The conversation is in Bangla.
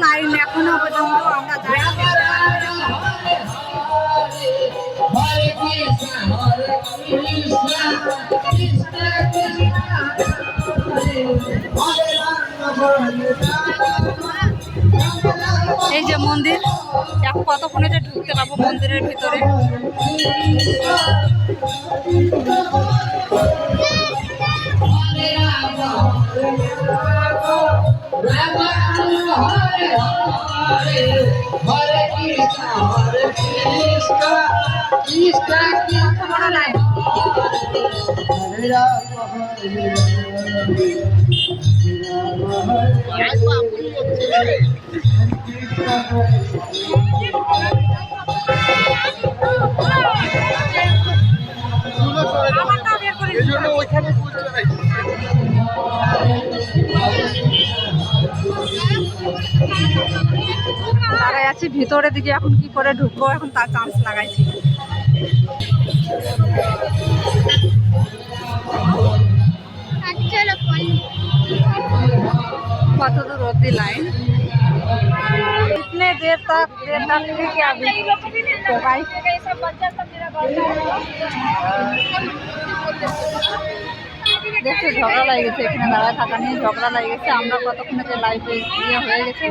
লাইন এখনো পর্যন্ত আমরা যাই। এই যে মন্দির, কতক্ষণে যে ঢুকতে পারবো মন্দিরের ভিতরে। দাঁড়াই আছি ভিতরের দিকে, এখন কি করে ঢুকবো এখন তার চান্স লাগাইছি। कत दूर होती लाइन, इतने देर तक क्या দেখছো ঝগড়া লাগে গেছে, এখানে দাঁড়ায় থাকা নিয়ে ঝগড়া লাগে গেছে। আমরা কতক্ষণে লাইভে ইয়ে হয়ে গেছে।